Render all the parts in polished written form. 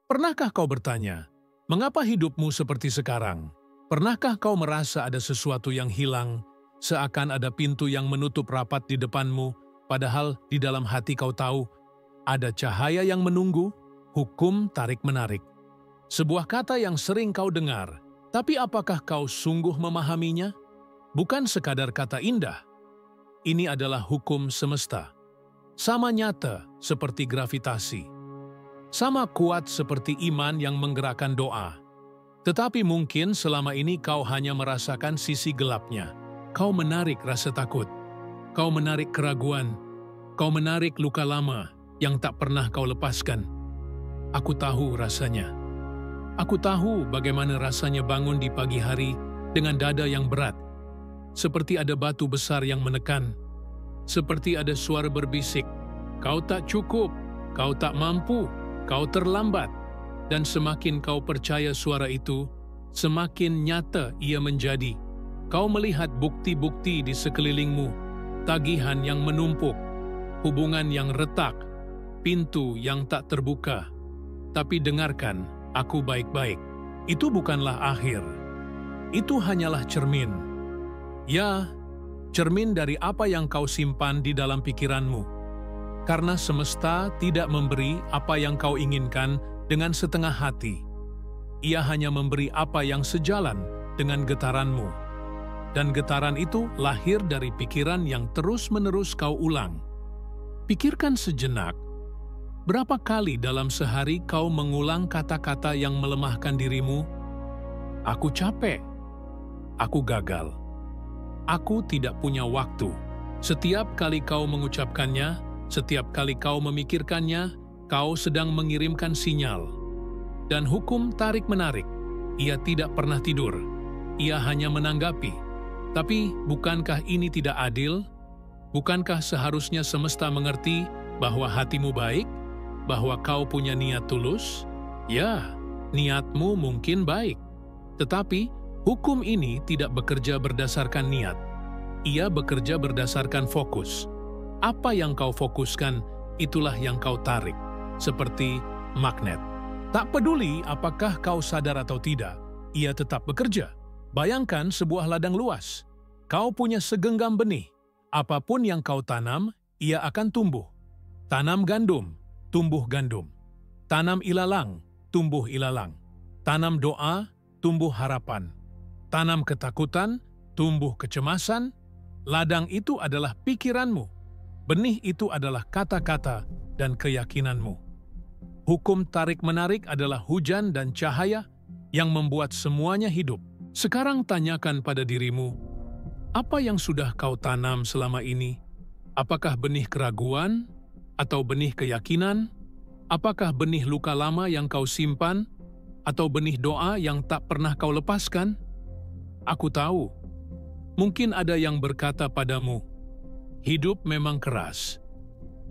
Pernahkah kau bertanya, mengapa hidupmu seperti sekarang? Pernahkah kau merasa ada sesuatu yang hilang, seakan ada pintu yang menutup rapat di depanmu, padahal di dalam hati kau tahu, ada cahaya yang menunggu? Hukum tarik-menarik. Sebuah kata yang sering kau dengar, tapi apakah kau sungguh memahaminya? Bukan sekadar kata indah. Ini adalah hukum semesta. Sama nyata seperti gravitasi. Sama kuat seperti iman yang menggerakkan doa. Tetapi mungkin selama ini kau hanya merasakan sisi gelapnya. Kau menarik rasa takut. Kau menarik keraguan. Kau menarik luka lama yang tak pernah kau lepaskan. Aku tahu rasanya. Aku tahu bagaimana rasanya bangun di pagi hari dengan dada yang berat. Seperti ada batu besar yang menekan. Seperti ada suara berbisik. Kau tak cukup, kau tak mampu, kau terlambat. Dan semakin kau percaya suara itu, semakin nyata ia menjadi. Kau melihat bukti-bukti di sekelilingmu, tagihan yang menumpuk, hubungan yang retak, pintu yang tak terbuka. Tapi dengarkan, aku baik-baik. Itu bukanlah akhir. Itu hanyalah cermin. Ya, cermin dari apa yang kau simpan di dalam pikiranmu. Karena semesta tidak memberi apa yang kau inginkan dengan setengah hati. Ia hanya memberi apa yang sejalan dengan getaranmu. Dan getaran itu lahir dari pikiran yang terus-menerus kau ulang. Pikirkan sejenak, berapa kali dalam sehari kau mengulang kata-kata yang melemahkan dirimu? Aku capek. Aku gagal. Aku tidak punya waktu. Setiap kali kau mengucapkannya, setiap kali kau memikirkannya, kau sedang mengirimkan sinyal. Dan hukum tarik-menarik, ia tidak pernah tidur. Ia hanya menanggapi. Tapi bukankah ini tidak adil? Bukankah seharusnya semesta mengerti bahwa hatimu baik? Bahwa kau punya niat tulus? Ya, niatmu mungkin baik. Tetapi, hukum ini tidak bekerja berdasarkan niat. Ia bekerja berdasarkan fokus. Apa yang kau fokuskan, itulah yang kau tarik. Seperti magnet. Tak peduli apakah kau sadar atau tidak, ia tetap bekerja. Bayangkan sebuah ladang luas. Kau punya segenggam benih. Apapun yang kau tanam, ia akan tumbuh. Tanam gandum, tumbuh gandum. Tanam ilalang, tumbuh ilalang. Tanam doa, tumbuh harapan. Tanam ketakutan, tumbuh kecemasan. Ladang itu adalah pikiranmu. Benih itu adalah kata-kata dan keyakinanmu. Hukum tarik-menarik adalah hujan dan cahaya yang membuat semuanya hidup. Sekarang tanyakan pada dirimu, apa yang sudah kau tanam selama ini? Apakah benih keraguan? Atau benih keyakinan? Apakah benih luka lama yang kau simpan? Atau benih doa yang tak pernah kau lepaskan? Aku tahu, mungkin ada yang berkata padamu, hidup memang keras,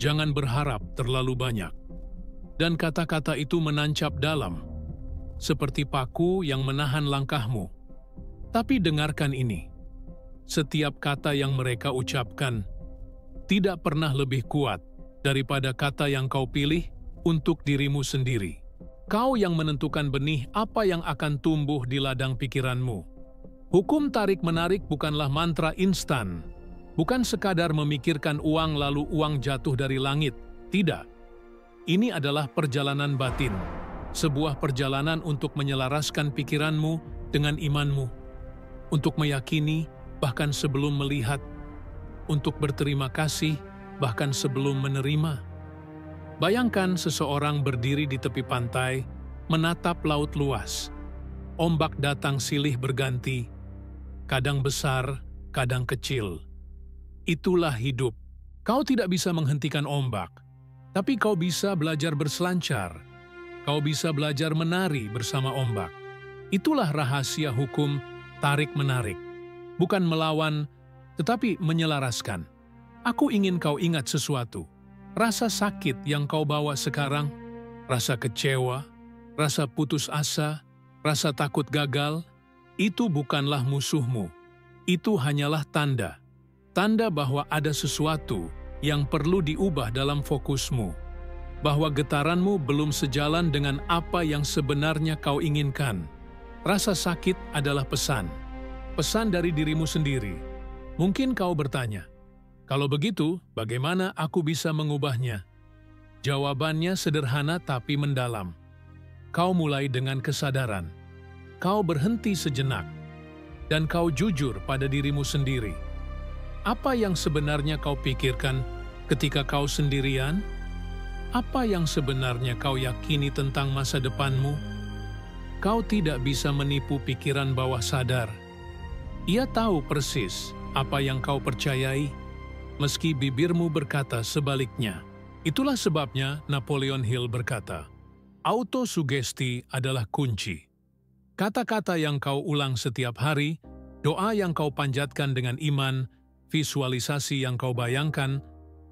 jangan berharap terlalu banyak. Dan kata-kata itu menancap dalam, seperti paku yang menahan langkahmu. Tapi dengarkan ini, setiap kata yang mereka ucapkan tidak pernah lebih kuat daripada kata yang kau pilih untuk dirimu sendiri. Kau yang menentukan benih apa yang akan tumbuh di ladang pikiranmu. Hukum tarik-menarik bukanlah mantra instan, bukan sekadar memikirkan uang lalu uang jatuh dari langit. Tidak. Ini adalah perjalanan batin, sebuah perjalanan untuk menyelaraskan pikiranmu dengan imanmu, untuk meyakini bahkan sebelum melihat, untuk berterima kasih bahkan sebelum menerima. Bayangkan seseorang berdiri di tepi pantai, menatap laut luas. Ombak datang silih berganti, kadang besar, kadang kecil. Itulah hidup. Kau tidak bisa menghentikan ombak, tapi kau bisa belajar berselancar. Kau bisa belajar menari bersama ombak. Itulah rahasia hukum tarik-menarik. Bukan melawan, tetapi menyelaraskan. Aku ingin kau ingat sesuatu. Rasa sakit yang kau bawa sekarang, rasa kecewa, rasa putus asa, rasa takut gagal, itu bukanlah musuhmu. Itu hanyalah tanda. Tanda bahwa ada sesuatu yang perlu diubah dalam fokusmu. bahwa getaranmu belum sejalan dengan apa yang sebenarnya kau inginkan. Rasa sakit adalah pesan dari dirimu sendiri. Mungkin kau bertanya, kalau begitu, bagaimana aku bisa mengubahnya? Jawabannya sederhana tapi mendalam. Kau mulai dengan kesadaran. Kau berhenti sejenak, dan kau jujur pada dirimu sendiri. Apa yang sebenarnya kau pikirkan ketika kau sendirian? Apa yang sebenarnya kau yakini tentang masa depanmu? Kau tidak bisa menipu pikiran bawah sadar. Ia tahu persis apa yang kau percayai, meski bibirmu berkata sebaliknya. Itulah sebabnya Napoleon Hill berkata, autosugesti adalah kunci. Kata-kata yang kau ulang setiap hari, doa yang kau panjatkan dengan iman, visualisasi yang kau bayangkan,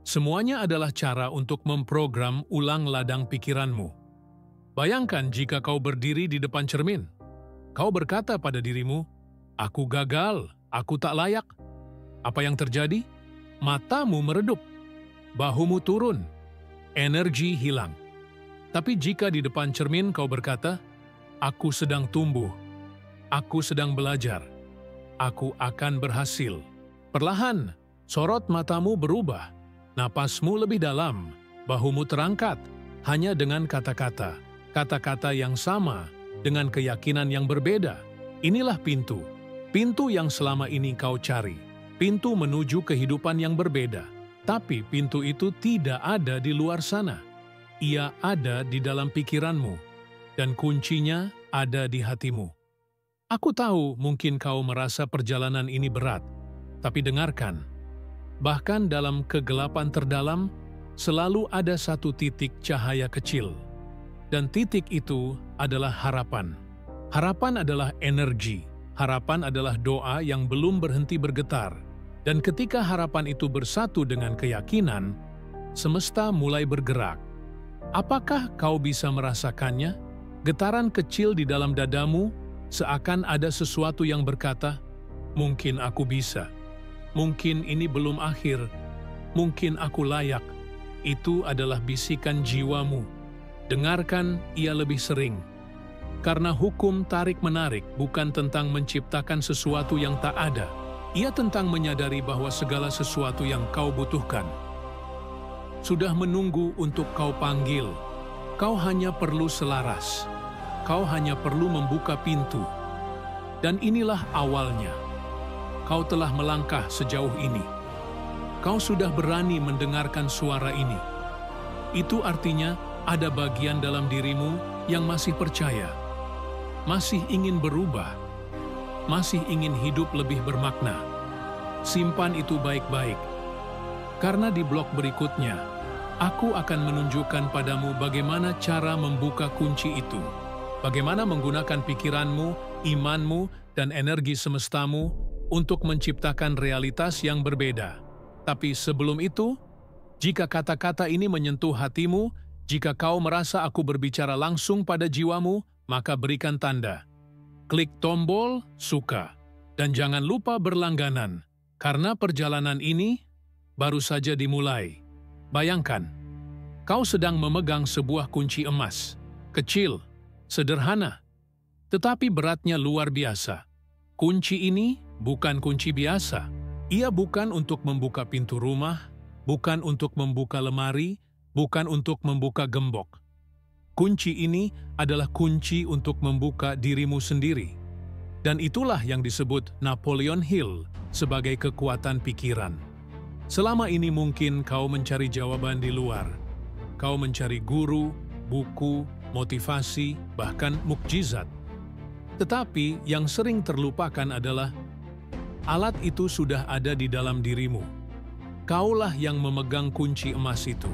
semuanya adalah cara untuk memprogram ulang ladang pikiranmu. Bayangkan jika kau berdiri di depan cermin. Kau berkata pada dirimu, "Aku gagal, aku tak layak." Apa yang terjadi? Matamu meredup, bahumu turun, energi hilang. Tapi jika di depan cermin kau berkata, "Aku sedang tumbuh, aku sedang belajar, aku akan berhasil." Perlahan, sorot matamu berubah. Napasmu lebih dalam, bahumu terangkat, hanya dengan kata-kata. Kata-kata yang sama, dengan keyakinan yang berbeda. Inilah pintu. Pintu yang selama ini kau cari. Pintu menuju kehidupan yang berbeda. Tapi pintu itu tidak ada di luar sana. Ia ada di dalam pikiranmu. Dan kuncinya ada di hatimu. Aku tahu mungkin kau merasa perjalanan ini berat. Tapi dengarkan. Bahkan dalam kegelapan terdalam, selalu ada satu titik cahaya kecil. Dan titik itu adalah harapan. Harapan adalah energi. Harapan adalah doa yang belum berhenti bergetar. Dan ketika harapan itu bersatu dengan keyakinan, semesta mulai bergerak. Apakah kau bisa merasakannya? Getaran kecil di dalam dadamu, seakan ada sesuatu yang berkata, "Mungkin aku bisa. Mungkin ini belum akhir. Mungkin aku layak." Itu adalah bisikan jiwamu. Dengarkan ia lebih sering. Karena hukum tarik-menarik bukan tentang menciptakan sesuatu yang tak ada. Ia tentang menyadari bahwa segala sesuatu yang kau butuhkan sudah menunggu untuk kau panggil. Kau hanya perlu selaras. Kau hanya perlu membuka pintu. Dan inilah awalnya. Kau telah melangkah sejauh ini. Kau sudah berani mendengarkan suara ini. Itu artinya ada bagian dalam dirimu yang masih percaya, masih ingin berubah, masih ingin hidup lebih bermakna. Simpan itu baik-baik, karena di blok berikutnya, aku akan menunjukkan padamu bagaimana cara membuka kunci itu, bagaimana menggunakan pikiranmu, imanmu, dan energi semestamu untuk menciptakan realitas yang berbeda. Tapi sebelum itu, jika kata-kata ini menyentuh hatimu, jika kau merasa aku berbicara langsung pada jiwamu, maka berikan tanda. Klik tombol suka. Dan jangan lupa berlangganan, karena perjalanan ini baru saja dimulai. Bayangkan, kau sedang memegang sebuah kunci emas. Kecil, sederhana, tetapi beratnya luar biasa. Kunci ini bukan kunci biasa. Ia bukan untuk membuka pintu rumah, bukan untuk membuka lemari, bukan untuk membuka gembok. Kunci ini adalah kunci untuk membuka dirimu sendiri. Dan itulah yang disebut Napoleon Hill sebagai kekuatan pikiran. Selama ini mungkin kau mencari jawaban di luar. Kau mencari guru, buku, motivasi, bahkan mukjizat. Tetapi yang sering terlupakan adalah alat itu sudah ada di dalam dirimu. Kaulah yang memegang kunci emas itu.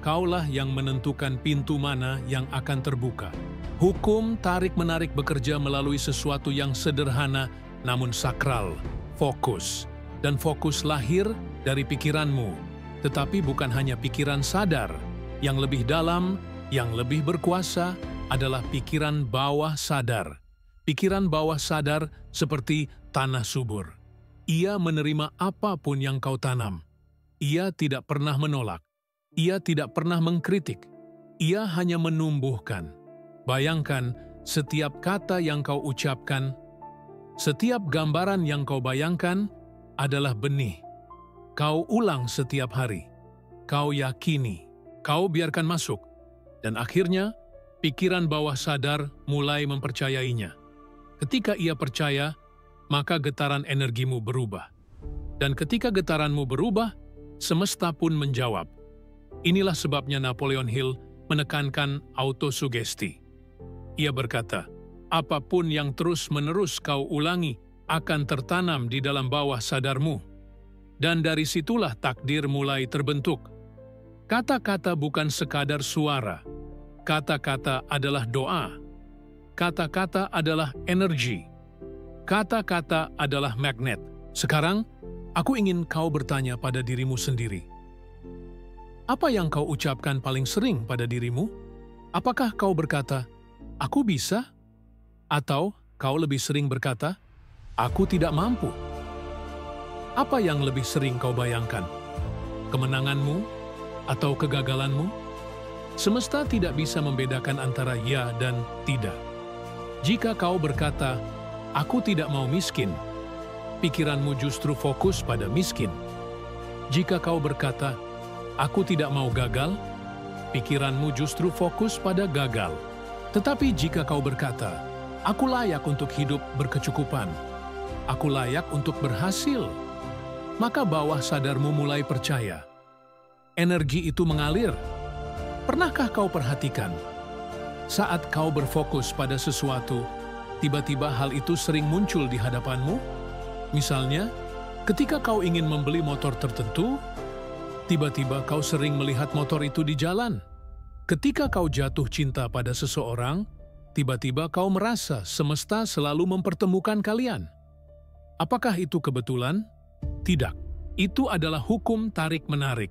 Kaulah yang menentukan pintu mana yang akan terbuka. Hukum tarik-menarik bekerja melalui sesuatu yang sederhana namun sakral, fokus. Dan fokus lahir dari pikiranmu, tetapi bukan hanya pikiran sadar. Yang lebih dalam, yang lebih berkuasa adalah pikiran bawah sadar. Pikiran bawah sadar seperti tanah subur. Ia menerima apapun yang kau tanam. Ia tidak pernah menolak. Ia tidak pernah mengkritik. Ia hanya menumbuhkan. Bayangkan setiap kata yang kau ucapkan, setiap gambaran yang kau bayangkan adalah benih. Kau ulang setiap hari. Kau yakini. Kau biarkan masuk. Dan akhirnya, pikiran bawah sadar mulai mempercayainya. Ketika ia percaya, maka getaran energimu berubah. Dan ketika getaranmu berubah, semesta pun menjawab. Inilah sebabnya Napoleon Hill menekankan autosugesti. Ia berkata, apapun yang terus-menerus kau ulangi akan tertanam di dalam bawah sadarmu. Dan dari situlah takdir mulai terbentuk. Kata-kata bukan sekadar suara. Kata-kata adalah doa. Kata-kata adalah energi. Kata-kata adalah magnet. Sekarang, aku ingin kau bertanya pada dirimu sendiri. Apa yang kau ucapkan paling sering pada dirimu? Apakah kau berkata, "Aku bisa"? Atau kau lebih sering berkata, "Aku tidak mampu"? Apa yang lebih sering kau bayangkan? Kemenanganmu atau kegagalanmu? Semesta tidak bisa membedakan antara ya dan tidak. Jika kau berkata, "Aku tidak mau miskin", pikiranmu justru fokus pada miskin. Jika kau berkata, "Aku tidak mau gagal", pikiranmu justru fokus pada gagal. Tetapi jika kau berkata, "Aku layak untuk hidup berkecukupan", "Aku layak untuk berhasil", maka bawah sadarmu mulai percaya. Energi itu mengalir. Pernahkah kau perhatikan? Saat kau berfokus pada sesuatu, tiba-tiba hal itu sering muncul di hadapanmu? Misalnya, ketika kau ingin membeli motor tertentu, tiba-tiba kau sering melihat motor itu di jalan. Ketika kau jatuh cinta pada seseorang, tiba-tiba kau merasa semesta selalu mempertemukan kalian. Apakah itu kebetulan? Tidak. Itu adalah hukum tarik-menarik.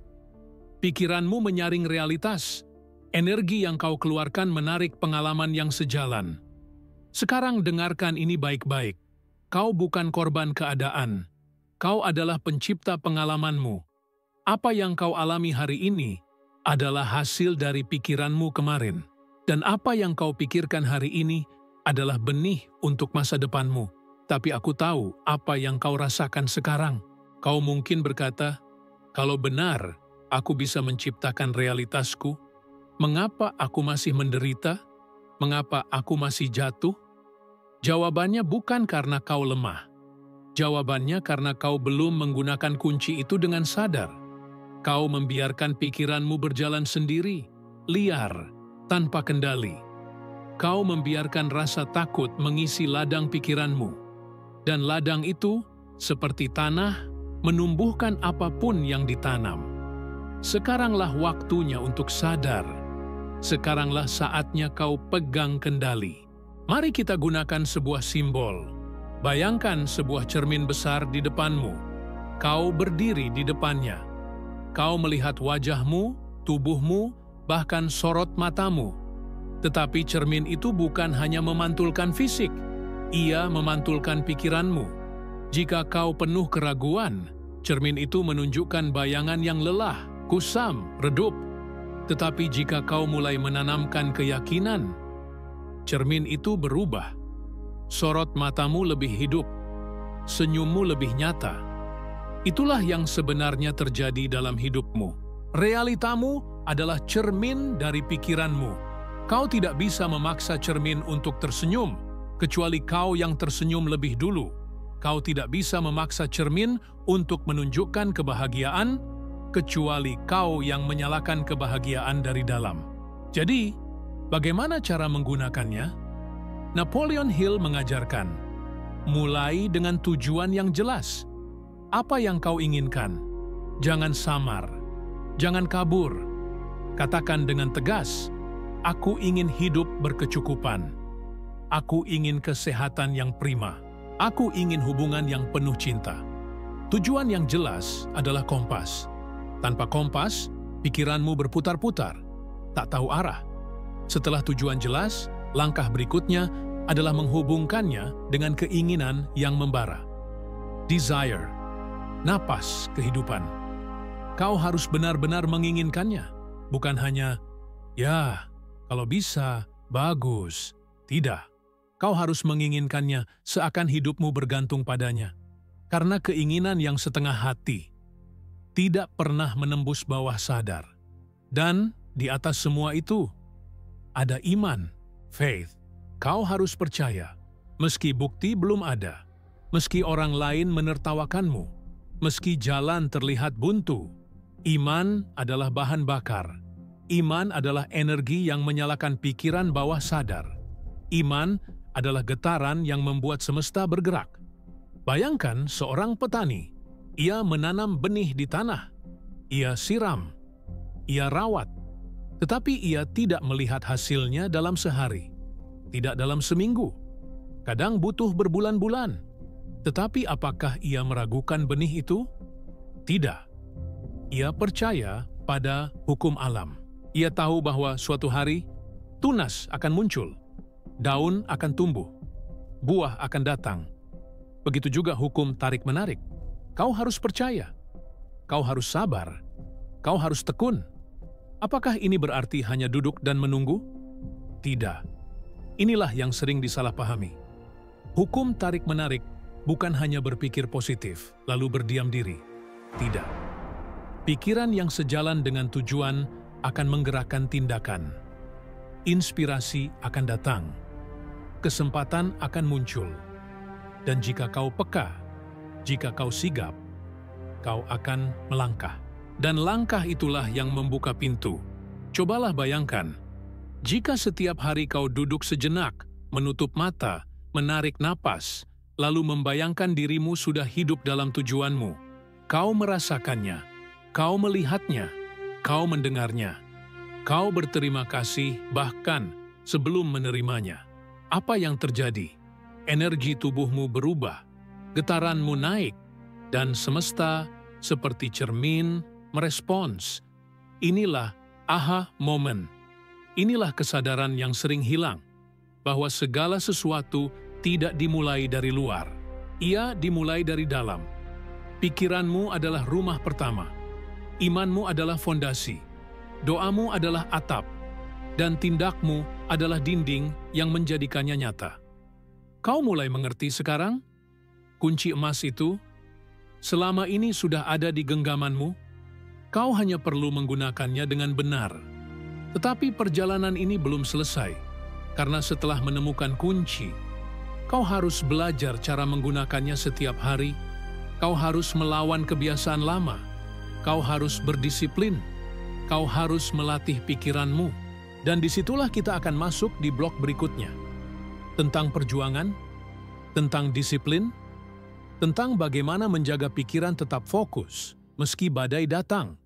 Pikiranmu menyaring realitas. Energi yang kau keluarkan menarik pengalaman yang sejalan. Sekarang dengarkan ini baik-baik. Kau bukan korban keadaan. Kau adalah pencipta pengalamanmu. Apa yang kau alami hari ini adalah hasil dari pikiranmu kemarin. Dan apa yang kau pikirkan hari ini adalah benih untuk masa depanmu. Tapi aku tahu apa yang kau rasakan sekarang. Kau mungkin berkata, "Kalau benar, aku bisa menciptakan realitasku. Mengapa aku masih menderita? Mengapa aku masih jatuh?" Jawabannya bukan karena kau lemah. Jawabannya karena kau belum menggunakan kunci itu dengan sadar. Kau membiarkan pikiranmu berjalan sendiri, liar, tanpa kendali. Kau membiarkan rasa takut mengisi ladang pikiranmu. Dan ladang itu, seperti tanah, menumbuhkan apapun yang ditanam. Sekaranglah waktunya untuk sadar. Sekaranglah saatnya kau pegang kendali. Mari kita gunakan sebuah simbol. Bayangkan sebuah cermin besar di depanmu. Kau berdiri di depannya. Kau melihat wajahmu, tubuhmu, bahkan sorot matamu. Tetapi cermin itu bukan hanya memantulkan fisik. Ia memantulkan pikiranmu. Jika kau penuh keraguan, cermin itu menunjukkan bayangan yang lelah, kusam, redup. Tetapi jika kau mulai menanamkan keyakinan, cermin itu berubah. Sorot matamu lebih hidup, senyummu lebih nyata. Itulah yang sebenarnya terjadi dalam hidupmu. Realitamu adalah cermin dari pikiranmu. Kau tidak bisa memaksa cermin untuk tersenyum, kecuali kau yang tersenyum lebih dulu. Kau tidak bisa memaksa cermin untuk menunjukkan kebahagiaan, kecuali kau yang menyalakan kebahagiaan dari dalam. Jadi, bagaimana cara menggunakannya? Napoleon Hill mengajarkan, mulai dengan tujuan yang jelas. Apa yang kau inginkan? Jangan samar, jangan kabur. Katakan dengan tegas, "Aku ingin hidup berkecukupan. Aku ingin kesehatan yang prima. Aku ingin hubungan yang penuh cinta." Tujuan yang jelas adalah kompas. Tanpa kompas, pikiranmu berputar-putar, tak tahu arah. Setelah tujuan jelas, langkah berikutnya adalah menghubungkannya dengan keinginan yang membara. Desire, napas kehidupan. Kau harus benar-benar menginginkannya. bukan hanya, "Ya, kalau bisa, bagus." Tidak. Kau harus menginginkannya seakan hidupmu bergantung padanya. Karena keinginan yang setengah hati tidak pernah menembus bawah sadar. Dan di atas semua itu, ada iman, faith. Kau harus percaya, meski bukti belum ada, meski orang lain menertawakanmu, meski jalan terlihat buntu. Iman adalah bahan bakar. Iman adalah energi yang menyalakan pikiran bawah sadar. Iman adalah getaran yang membuat semesta bergerak. Bayangkan seorang petani. Ia menanam benih di tanah. Ia siram. Ia rawat. Tetapi ia tidak melihat hasilnya dalam sehari. Tidak dalam seminggu. Kadang butuh berbulan-bulan. Tetapi apakah ia meragukan benih itu? Tidak. Ia percaya pada hukum alam. Ia tahu bahwa suatu hari tunas akan muncul. Daun akan tumbuh, buah akan datang. Begitu juga hukum tarik-menarik. Kau harus percaya, kau harus sabar, kau harus tekun. Apakah ini berarti hanya duduk dan menunggu? Tidak. Inilah yang sering disalahpahami. Hukum tarik-menarik bukan hanya berpikir positif, lalu berdiam diri. Tidak. Pikiran yang sejalan dengan tujuan akan menggerakkan tindakan. Inspirasi akan datang. Kesempatan akan muncul. Dan jika kau peka, jika kau sigap, kau akan melangkah. Dan langkah itulah yang membuka pintu. Cobalah bayangkan, jika setiap hari kau duduk sejenak, menutup mata, menarik napas, lalu membayangkan dirimu sudah hidup dalam tujuanmu, kau merasakannya, kau melihatnya, kau mendengarnya, kau berterima kasih bahkan sebelum menerimanya. Apa yang terjadi? Energi tubuhmu berubah, getaranmu naik, dan semesta seperti cermin merespons. Inilah aha moment. Inilah kesadaran yang sering hilang, bahwa segala sesuatu tidak dimulai dari luar. Ia dimulai dari dalam. Pikiranmu adalah rumah pertama. Imanmu adalah fondasi. Doamu adalah atap. Dan tindakmu adalah dinding yang menjadikannya nyata. Kau mulai mengerti sekarang? Kunci emas itu selama ini sudah ada di genggamanmu. Kau hanya perlu menggunakannya dengan benar. Tetapi perjalanan ini belum selesai, karena setelah menemukan kunci, kau harus belajar cara menggunakannya setiap hari. Kau harus melawan kebiasaan lama. Kau harus berdisiplin. Kau harus melatih pikiranmu. Dan disitulah kita akan masuk di blok berikutnya. Tentang perjuangan, tentang disiplin, tentang bagaimana menjaga pikiran tetap fokus meski badai datang.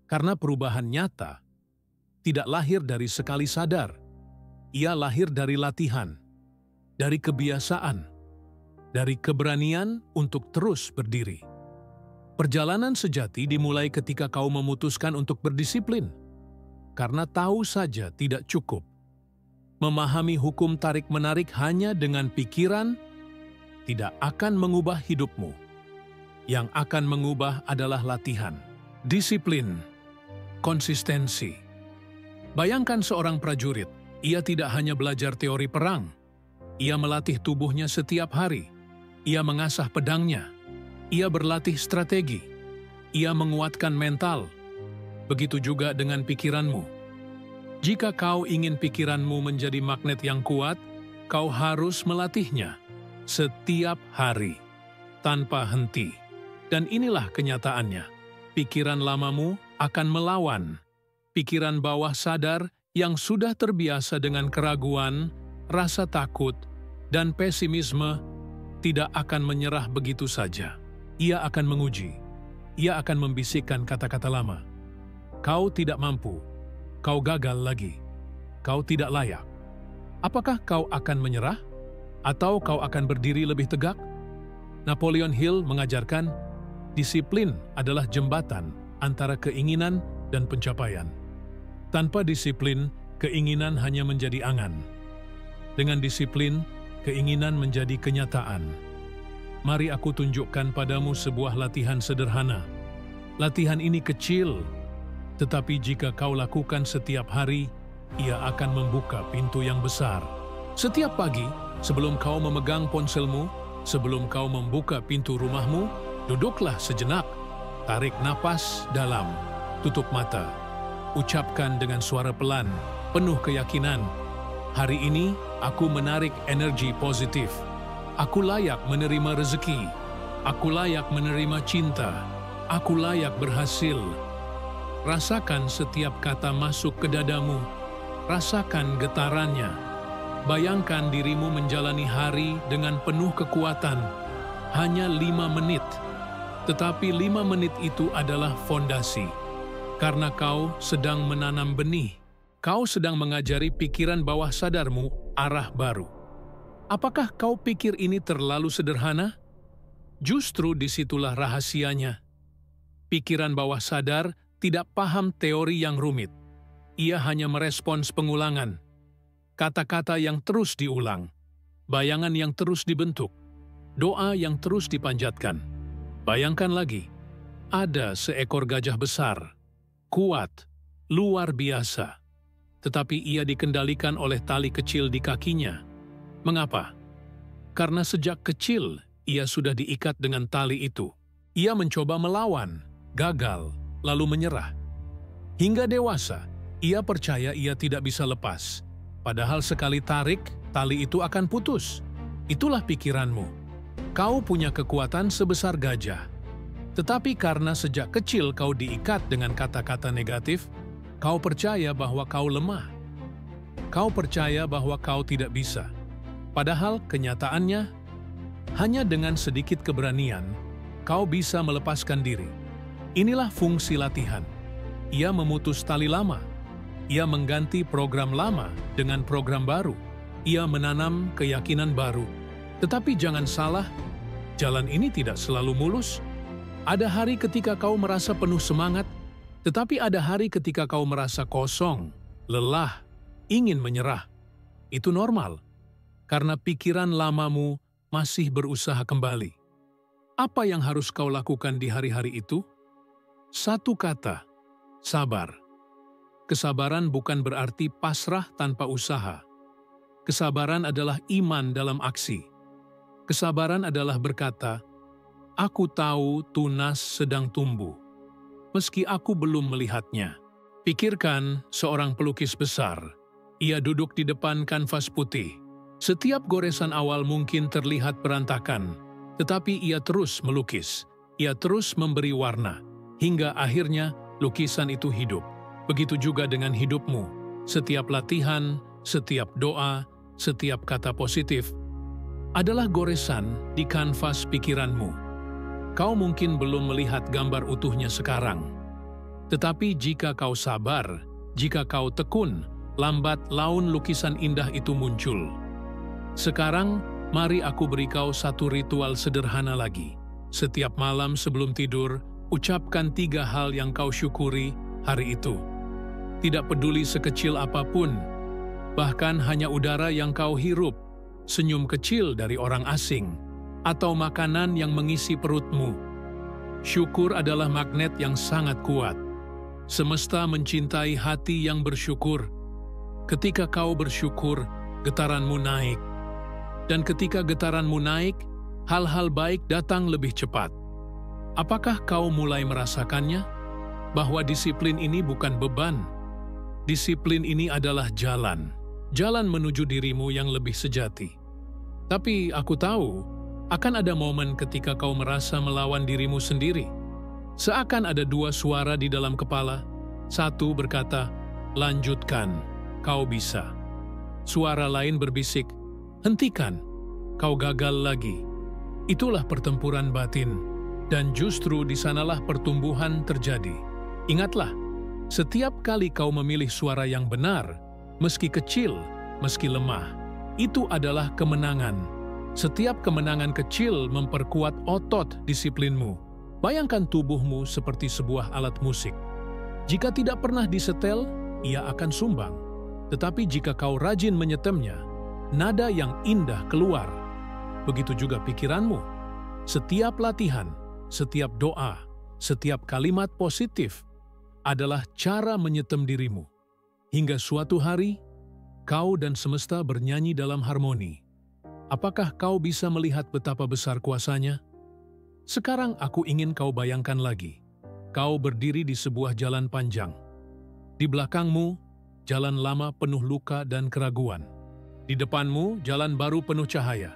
Karena perubahan nyata tidak lahir dari sekali sadar. Ia lahir dari latihan, dari kebiasaan, dari keberanian untuk terus berdiri. Perjalanan sejati dimulai ketika kau memutuskan untuk berdisiplin. Karena tahu saja tidak cukup. Memahami hukum tarik-menarik hanya dengan pikiran tidak akan mengubah hidupmu. Yang akan mengubah adalah latihan, disiplin, konsistensi. Bayangkan seorang prajurit, ia tidak hanya belajar teori perang, ia melatih tubuhnya setiap hari, ia mengasah pedangnya, ia berlatih strategi, ia menguatkan mental. Begitu juga dengan pikiranmu. Jika kau ingin pikiranmu menjadi magnet yang kuat, kau harus melatihnya setiap hari, tanpa henti. Dan inilah kenyataannya. Pikiran lamamu akan melawan. Pikiran bawah sadar yang sudah terbiasa dengan keraguan, rasa takut, dan pesimisme tidak akan menyerah begitu saja. Ia akan menguji. Ia akan membisikkan kata-kata lama. Kau tidak mampu, kau gagal lagi, kau tidak layak. Apakah kau akan menyerah? Atau kau akan berdiri lebih tegak? Napoleon Hill mengajarkan, disiplin adalah jembatan antara keinginan dan pencapaian. Tanpa disiplin, keinginan hanya menjadi angan. Dengan disiplin, keinginan menjadi kenyataan. Mari aku tunjukkan padamu sebuah latihan sederhana. Latihan ini kecil, Tetapi jika kau lakukan setiap hari, ia akan membuka pintu yang besar. Setiap pagi, sebelum kau memegang ponselmu, sebelum kau membuka pintu rumahmu, duduklah sejenak, tarik napas dalam, tutup mata. Ucapkan dengan suara pelan, penuh keyakinan, hari ini aku menarik energi positif. Aku layak menerima rezeki. Aku layak menerima cinta. Aku layak berhasil. Rasakan setiap kata masuk ke dadamu. Rasakan getarannya. Bayangkan dirimu menjalani hari dengan penuh kekuatan. Hanya 5 menit. Tetapi 5 menit itu adalah fondasi. Karena kau sedang menanam benih. Kau sedang mengajari pikiran bawah sadarmu arah baru. Apakah kau pikir ini terlalu sederhana? Justru disitulah rahasianya. Pikiran bawah sadar tidak paham teori yang rumit. Ia hanya merespons pengulangan. Kata-kata yang terus diulang. Bayangan yang terus dibentuk. Doa yang terus dipanjatkan. Bayangkan lagi, ada seekor gajah besar. Kuat, luar biasa. Tetapi ia dikendalikan oleh tali kecil di kakinya. Mengapa? Karena sejak kecil ia sudah diikat dengan tali itu. Ia mencoba melawan, gagal, lalu menyerah. Hingga dewasa, ia percaya ia tidak bisa lepas. Padahal sekali tarik, tali itu akan putus. Itulah pikiranmu. Kau punya kekuatan sebesar gajah. Tetapi karena sejak kecil kau diikat dengan kata-kata negatif, kau percaya bahwa kau lemah. Kau percaya bahwa kau tidak bisa. Padahal kenyataannya, hanya dengan sedikit keberanian, kau bisa melepaskan diri. Inilah fungsi latihan. Ia memutus tali lama. Ia mengganti program lama dengan program baru. Ia menanam keyakinan baru. Tetapi jangan salah, jalan ini tidak selalu mulus. Ada hari ketika kau merasa penuh semangat, tetapi ada hari ketika kau merasa kosong, lelah, ingin menyerah. Itu normal, karena pikiran lamamu masih berusaha kembali. Apa yang harus kau lakukan di hari-hari itu? Satu kata, sabar. Kesabaran bukan berarti pasrah tanpa usaha. Kesabaran adalah iman dalam aksi. Kesabaran adalah berkata, aku tahu tunas sedang tumbuh, meski aku belum melihatnya. Pikirkan seorang pelukis besar. Ia duduk di depan kanvas putih. Setiap goresan awal mungkin terlihat berantakan, tetapi ia terus melukis. Ia terus memberi warna, hingga akhirnya lukisan itu hidup. Begitu juga dengan hidupmu. Setiap latihan, setiap doa, setiap kata positif adalah goresan di kanvas pikiranmu. Kau mungkin belum melihat gambar utuhnya sekarang. Tetapi jika kau sabar, jika kau tekun, lambat laun lukisan indah itu muncul. Sekarang, mari aku beri kau satu ritual sederhana lagi. Setiap malam sebelum tidur, ucapkan 3 hal yang kau syukuri hari itu. Tidak peduli sekecil apapun, bahkan hanya udara yang kau hirup, senyum kecil dari orang asing, atau makanan yang mengisi perutmu. Syukur adalah magnet yang sangat kuat. Semesta mencintai hati yang bersyukur. Ketika kau bersyukur, getaranmu naik. Dan ketika getaranmu naik, hal-hal baik datang lebih cepat. Apakah kau mulai merasakannya? Bahwa disiplin ini bukan beban. Disiplin ini adalah jalan. Jalan menuju dirimu yang lebih sejati. Tapi aku tahu, akan ada momen ketika kau merasa melawan dirimu sendiri. Seakan ada 2 suara di dalam kepala. Satu berkata, lanjutkan, kau bisa. Suara lain berbisik, hentikan, kau gagal lagi. Itulah pertempuran batin, dan justru di sanalah pertumbuhan terjadi. Ingatlah, setiap kali kau memilih suara yang benar, meski kecil, meski lemah, itu adalah kemenangan. Setiap kemenangan kecil memperkuat otot disiplinmu. Bayangkan tubuhmu seperti sebuah alat musik. Jika tidak pernah disetel, ia akan sumbang. Tetapi jika kau rajin menyetemnya, nada yang indah keluar. Begitu juga pikiranmu. Setiap latihan, setiap doa, setiap kalimat positif adalah cara menyetem dirimu. Hingga suatu hari, kau dan semesta bernyanyi dalam harmoni. Apakah kau bisa melihat betapa besar kuasanya? Sekarang aku ingin kau bayangkan lagi. Kau berdiri di sebuah jalan panjang. Di belakangmu, jalan lama penuh luka dan keraguan. Di depanmu, jalan baru penuh cahaya.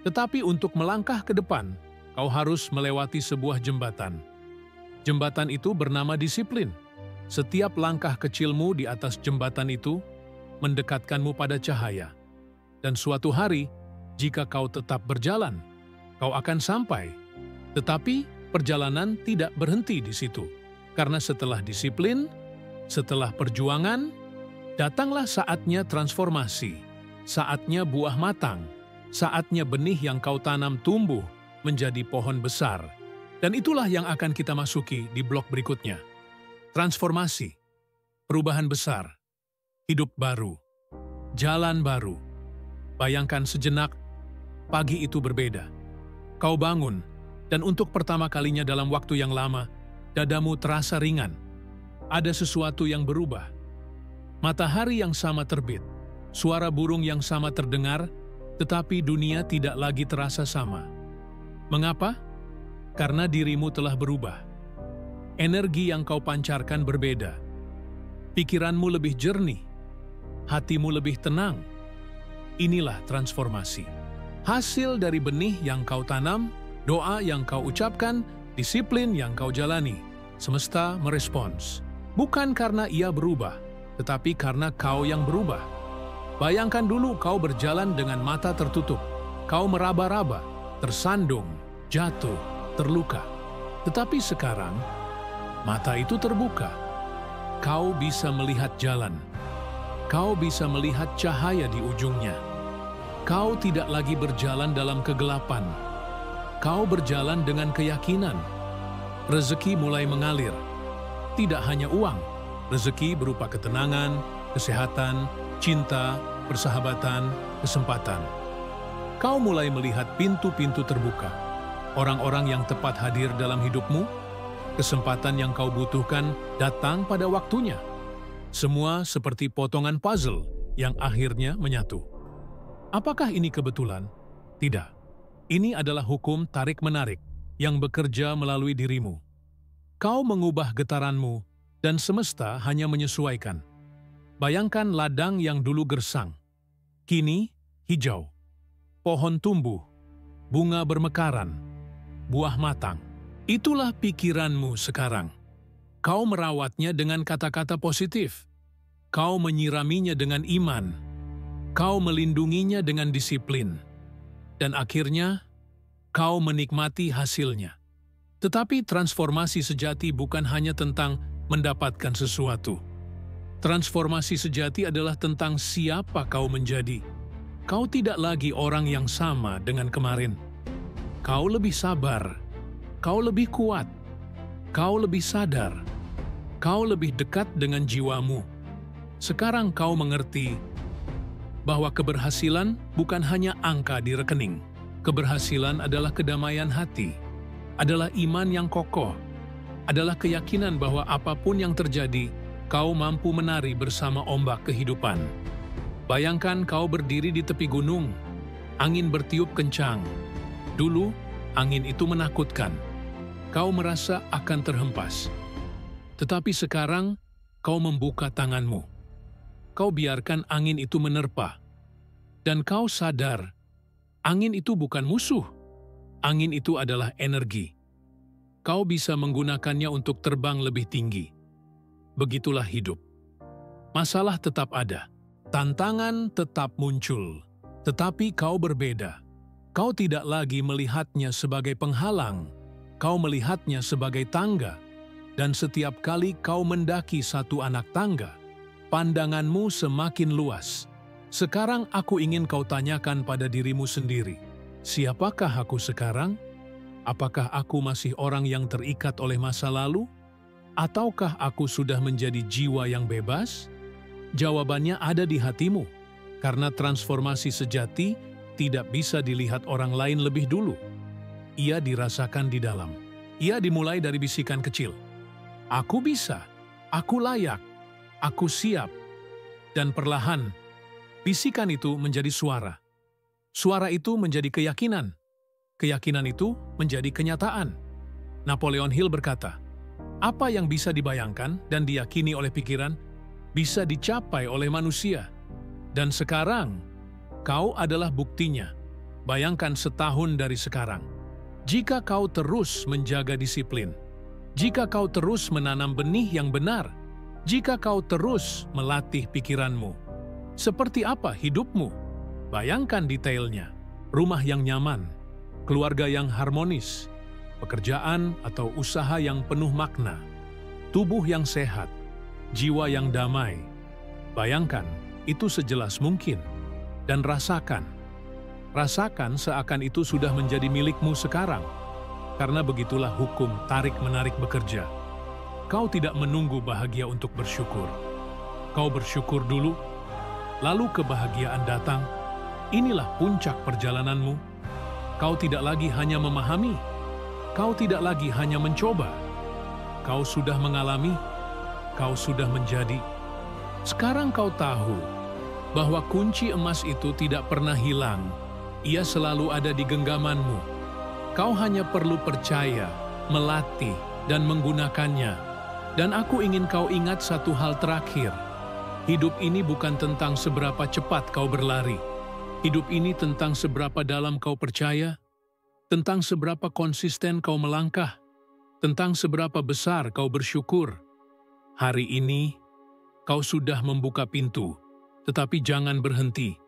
Tetapi untuk melangkah ke depan, kau harus melewati sebuah jembatan. Jembatan itu bernama disiplin. Setiap langkah kecilmu di atas jembatan itu mendekatkanmu pada cahaya. Dan suatu hari, jika kau tetap berjalan, kau akan sampai. Tetapi perjalanan tidak berhenti di situ. Karena setelah disiplin, setelah perjuangan, datanglah saatnya transformasi. Saatnya buah matang. Saatnya benih yang kau tanam tumbuh menjadi pohon besar. Dan itulah yang akan kita masuki di blok berikutnya. Transformasi, perubahan besar, hidup baru, jalan baru. Bayangkan sejenak, pagi itu berbeda. Kau bangun, dan untuk pertama kalinya dalam waktu yang lama, dadamu terasa ringan. Ada sesuatu yang berubah. Matahari yang sama terbit, suara burung yang sama terdengar, tetapi dunia tidak lagi terasa sama. Mengapa? Karena dirimu telah berubah. Energi yang kau pancarkan berbeda. Pikiranmu lebih jernih. Hatimu lebih tenang. Inilah transformasi. Hasil dari benih yang kau tanam, doa yang kau ucapkan, disiplin yang kau jalani. Semesta merespons. Bukan karena ia berubah, tetapi karena kau yang berubah. Bayangkan dulu kau berjalan dengan mata tertutup. Kau meraba-raba, tersandung, jatuh, terluka. Tetapi sekarang, mata itu terbuka. Kau bisa melihat jalan. Kau bisa melihat cahaya di ujungnya. Kau tidak lagi berjalan dalam kegelapan. Kau berjalan dengan keyakinan. Rezeki mulai mengalir. Tidak hanya uang, rezeki berupa ketenangan, kesehatan, cinta, persahabatan, kesempatan. Kau mulai melihat pintu-pintu terbuka. Orang-orang yang tepat hadir dalam hidupmu, kesempatan yang kau butuhkan datang pada waktunya. Semua seperti potongan puzzle yang akhirnya menyatu. Apakah ini kebetulan? Tidak. Ini adalah hukum tarik-menarik yang bekerja melalui dirimu. Kau mengubah getaranmu dan semesta hanya menyesuaikan. Bayangkan ladang yang dulu gersang. Kini hijau. Pohon tumbuh. Bunga bermekaran. Buah matang. Itulah pikiranmu sekarang. Kau merawatnya dengan kata-kata positif. Kau menyiraminya dengan iman. Kau melindunginya dengan disiplin. Dan akhirnya, kau menikmati hasilnya. Tetapi transformasi sejati bukan hanya tentang mendapatkan sesuatu. Transformasi sejati adalah tentang siapa kau menjadi. Kau tidak lagi orang yang sama dengan kemarin. Kau lebih sabar. Kau lebih kuat. Kau lebih sadar. Kau lebih dekat dengan jiwamu. Sekarang kau mengerti bahwa keberhasilan bukan hanya angka di rekening. Keberhasilan adalah kedamaian hati, adalah iman yang kokoh, adalah keyakinan bahwa apapun yang terjadi, kau mampu menari bersama ombak kehidupan. Bayangkan kau berdiri di tepi gunung, angin bertiup kencang. Dulu, angin itu menakutkan. Kau merasa akan terhempas. Tetapi sekarang, kau membuka tanganmu. Kau biarkan angin itu menerpa. Dan kau sadar, angin itu bukan musuh. Angin itu adalah energi. Kau bisa menggunakannya untuk terbang lebih tinggi. Begitulah hidup. Masalah tetap ada. Tantangan tetap muncul. Tetapi kau berbeda. Kau tidak lagi melihatnya sebagai penghalang. Kau melihatnya sebagai tangga. Dan setiap kali kau mendaki satu anak tangga, pandanganmu semakin luas. Sekarang aku ingin kau tanyakan pada dirimu sendiri, siapakah aku sekarang? Apakah aku masih orang yang terikat oleh masa lalu? Ataukah aku sudah menjadi jiwa yang bebas? Jawabannya ada di hatimu, karena transformasi sejati tidak bisa dilihat orang lain lebih dulu. Ia dirasakan di dalam. Ia dimulai dari bisikan kecil. Aku bisa, Aku layak, aku siap. Dan perlahan, bisikan itu menjadi suara. Suara itu menjadi keyakinan. Keyakinan itu menjadi kenyataan. Napoleon Hill berkata, apa yang bisa dibayangkan dan diyakini oleh pikiran, bisa dicapai oleh manusia. Dan sekarang, kau adalah buktinya. Bayangkan setahun dari sekarang. Jika kau terus menjaga disiplin, jika kau terus menanam benih yang benar, jika kau terus melatih pikiranmu, seperti apa hidupmu? Bayangkan detailnya. Rumah yang nyaman, keluarga yang harmonis, pekerjaan atau usaha yang penuh makna, tubuh yang sehat, jiwa yang damai. Bayangkan itu sejelas mungkin. Dan rasakan. Rasakan seakan itu sudah menjadi milikmu sekarang. Karena begitulah hukum tarik-menarik bekerja. Kau tidak menunggu bahagia untuk bersyukur. Kau bersyukur dulu, lalu kebahagiaan datang. Inilah puncak perjalananmu. Kau tidak lagi hanya memahami. Kau tidak lagi hanya mencoba. Kau sudah mengalami. Kau sudah menjadi. Sekarang kau tahu bahwa kunci emas itu tidak pernah hilang. Ia selalu ada di genggamanmu. Kau hanya perlu percaya, melatih, dan menggunakannya. Dan aku ingin kau ingat satu hal terakhir. Hidup ini bukan tentang seberapa cepat kau berlari. Hidup ini tentang seberapa dalam kau percaya, tentang seberapa konsisten kau melangkah, tentang seberapa besar kau bersyukur. Hari ini, kau sudah membuka pintu. Tetapi jangan berhenti,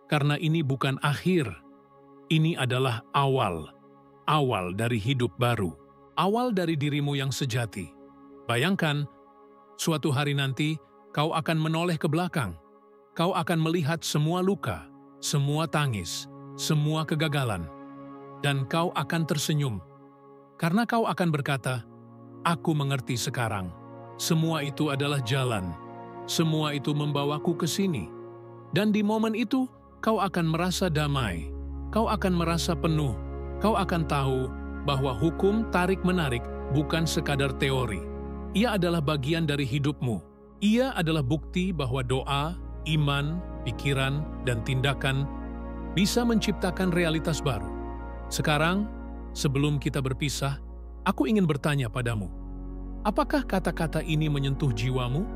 karena ini bukan akhir. Ini adalah awal. Awal dari hidup baru. Awal dari dirimu yang sejati. Bayangkan, suatu hari nanti, kau akan menoleh ke belakang. Kau akan melihat semua luka, semua tangis, semua kegagalan. Dan kau akan tersenyum. Karena kau akan berkata, aku mengerti sekarang. Semua itu adalah jalan. Semua itu membawaku ke sini. Dan di momen itu, kau akan merasa damai. Kau akan merasa penuh. Kau akan tahu bahwa hukum tarik-menarik bukan sekadar teori. Ia adalah bagian dari hidupmu. Ia adalah bukti bahwa doa, iman, pikiran, dan tindakan bisa menciptakan realitas baru. Sekarang, sebelum kita berpisah, aku ingin bertanya padamu, apakah kata-kata ini menyentuh jiwamu?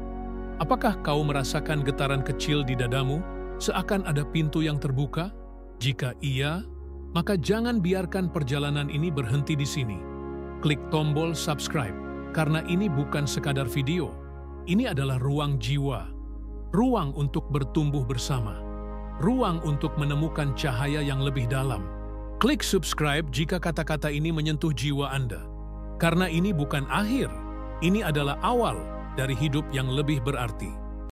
Apakah kau merasakan getaran kecil di dadamu, seakan ada pintu yang terbuka? Jika iya, maka jangan biarkan perjalanan ini berhenti di sini. Klik tombol subscribe, karena ini bukan sekadar video. Ini adalah ruang jiwa, ruang untuk bertumbuh bersama, ruang untuk menemukan cahaya yang lebih dalam. Klik subscribe jika kata-kata ini menyentuh jiwa Anda. Karena ini bukan akhir, ini adalah awal dari hidup yang lebih berarti.